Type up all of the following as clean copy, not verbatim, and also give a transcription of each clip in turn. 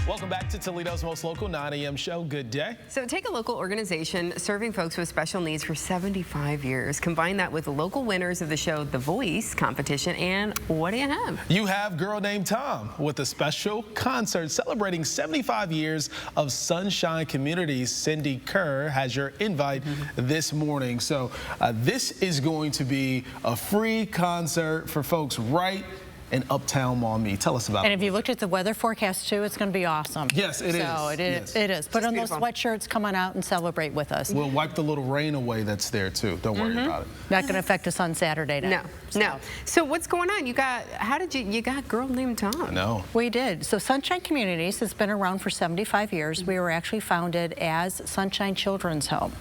Welcome back to Toledo's most local 9 a.m. show. Good day. So take a local organization serving folks with special needs for 75 years. Combine that with the local winners of the show The Voice competition, and what do you have? You have Girl Named Tom with a special concert celebrating 75 years of Sunshine Communities. Cindy Kerr has your invite this morning. So this is going to be a free concert for folks right in Uptown Maumee. Tell us about it. And if you looked at the weather forecast too, it's going to be awesome. Yes, it is. So it is. Yes. It is. Put Just on beautiful. those sweatshirts, come on out and celebrate with us. We'll wipe the little rain away that's there too. Don't worry about it. Not going to affect us on Saturday night. No. So what's going on? You got Girl Named Tom? No. We did. So Sunshine Communities has been around for 75 years. We were actually founded as Sunshine Children's Home,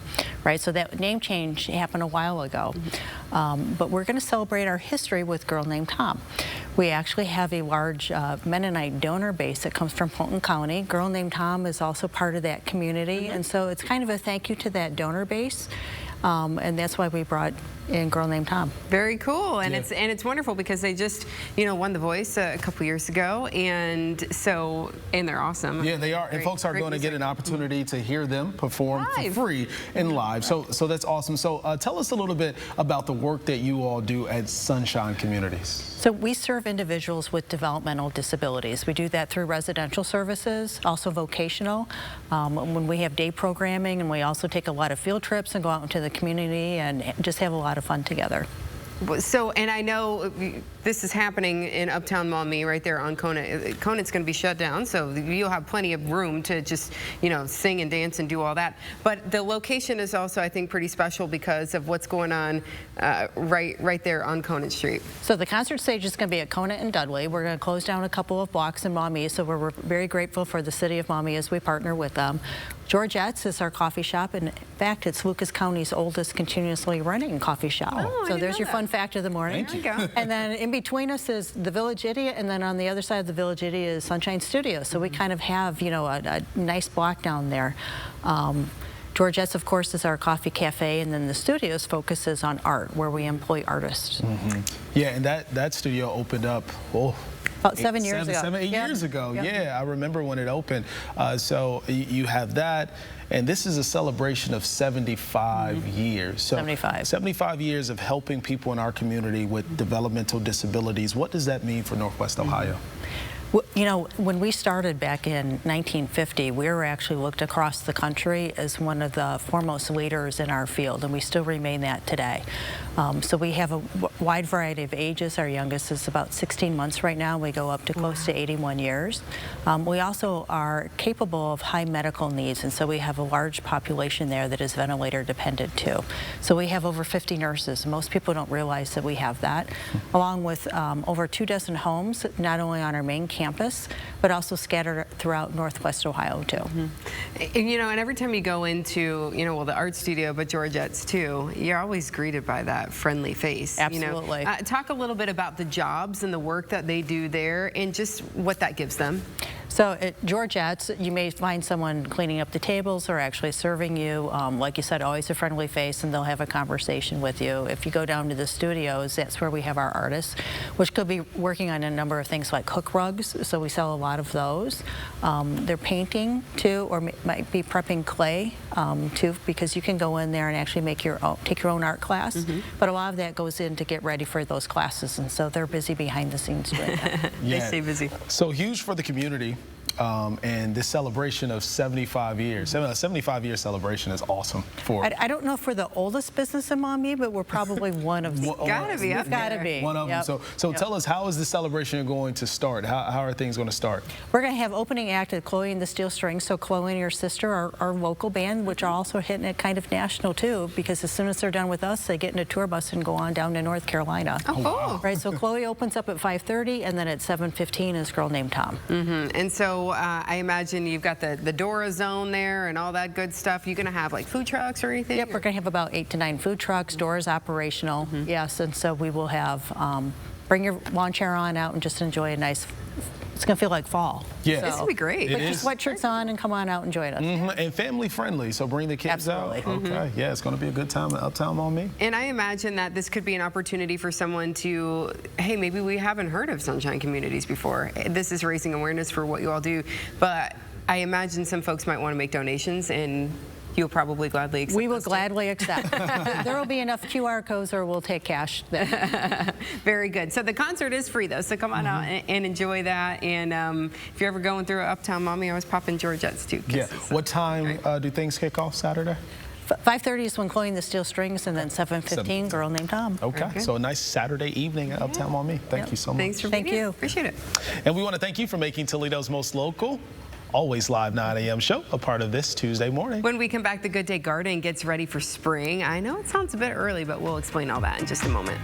right? So that name change happened a while ago. But we're going to celebrate our history with Girl Named Tom. We actually have a large Mennonite donor base that comes from Fulton County. Girl Named Tom is also part of that community, and so it's kind of a thank you to that donor base. And that's why we brought in Girl Named Tom. Very cool, and Yeah. it's wonderful because they just won The Voice a couple years ago, and they're awesome. Yeah, they are, and folks are going to get an opportunity to hear them perform Live. for free and live. So that's awesome. So tell us a little bit about the work that you all do at Sunshine Communities. So we serve individuals with developmental disabilities. We do that through residential services, also vocational. When we have day programming, and we also take a lot of field trips and go out into the community and just have a lot of fun together. So, and I know this is happening in Uptown Maumee, right there on Conant. Conant's going to be shut down, so you'll have plenty of room to just, sing and dance and do all that. But the location is also, I think, pretty special because of what's going on right there on Conant Street. So the concert stage is going to be at Conant and Dudley. We're going to close down a couple of blocks in Maumee, so we're very grateful for the city of Maumee as we partner with them. Georgette's is our coffee shop, and in fact, it's Lucas County's oldest continuously running coffee shop. Oh, So I there's didn't your know fun that. fact of the morning. Thank you. There you go. And then in between us is the Village Idiot, and then on the other side of the Village Idiot is Sunshine Studios. So we kind of have, a nice block down there. Georgette's, of course, is our coffee cafe, and then the studios focuses on art, where we employ artists. Yeah, and that studio opened up, About 7 years ago. 7, 8 Yeah. years ago. Yeah. Yeah, I remember when it opened. So you have that, and this is a celebration of 75 years. So 75. 75 years of helping people in our community with developmental disabilities. What does that mean for Northwest Ohio? Well, when we started back in 1950, we were actually looked across the country as one of the foremost leaders in our field, and we still remain that today. So we have a wide variety of ages. Our youngest is about 16 months right now. We go up to close to 81 years. We also are capable of high medical needs, and so we have a large population there that is ventilator dependent too. So we have over 50 nurses. Most people don't realize that we have that, along with over 24 homes, not only on our main campus, but also scattered throughout Northwest Ohio too. And every time you go into, the art studio, but Georgette's too, you're always greeted by that friendly face. Absolutely. Talk a little bit about the jobs and the work that they do there and just what that gives them. So at Georgette's, you may find someone cleaning up the tables or actually serving you. Like you said, always a friendly face, and they'll have a conversation with you. If you go down to the studios, that's where we have our artists, which could be working on a number of things like hook rugs. So we sell a lot of those. They're painting too, or might be prepping clay too, because you can go in there and actually take your own art class. But a lot of that goes in to get ready for those classes, and so they're busy behind the scenes doing that. They stay busy. So huge for the community. And this celebration of 75 years, a 75-year celebration is awesome for I don't know if we're the oldest business in Maumee, but we're probably one of the. Gotta be up Gotta there. be. one of them. So tell us, how is the celebration going to start? How are things going to start? We're going to have opening act at Chloe and the Steel Strings. So Chloe and her sister are our local band, which are also hitting it kind of national too, because as soon as they're done with us, they get in a tour bus and go on down to North Carolina. Oh, wow. Right. So Chloe opens up at 5:30, and then at 7:15 is Girl Named Tom. And so I imagine you've got the Dora Zone there and all that good stuff. You're going to have like food trucks or anything? Yep, we're going to have about 8 to 9 food trucks. Doors operational. Yes, and so we will have bring your lawn chair on out and just enjoy a nice it's going to feel like fall. Yeah. This would be great. Put your sweatshirts on and come on out and join us. And family friendly, so bring the kids out. Okay, yeah, it's going to be a good time at Uptown Mall Me. And I imagine that this could be an opportunity for someone to, hey, maybe we haven't heard of Sunshine Communities before. This is raising awareness for what you all do, but I imagine some folks might want to make donations, and you'll probably gladly accept. We will gladly accept. There will be enough QR codes, or we'll take cash. Very good. So the concert is free, though, so come on out and enjoy that. And if you're ever going through Uptown Mommy, always pop in Georgette's, too. Yeah. What time do things kick off Saturday? 5:30 is when Chloe and the Steel Strings, and then 7:15, Girl Named Tom. Okay, so a nice Saturday evening at Uptown Mall Me. Thank you so much. Thanks for being here. Appreciate it. And we want to thank you for making Toledo's most local, always live 9 a.m. show a part of this Tuesday morning. When we come back, the Good Day Garden gets ready for spring. I know it sounds a bit early, but we'll explain all that in just a moment.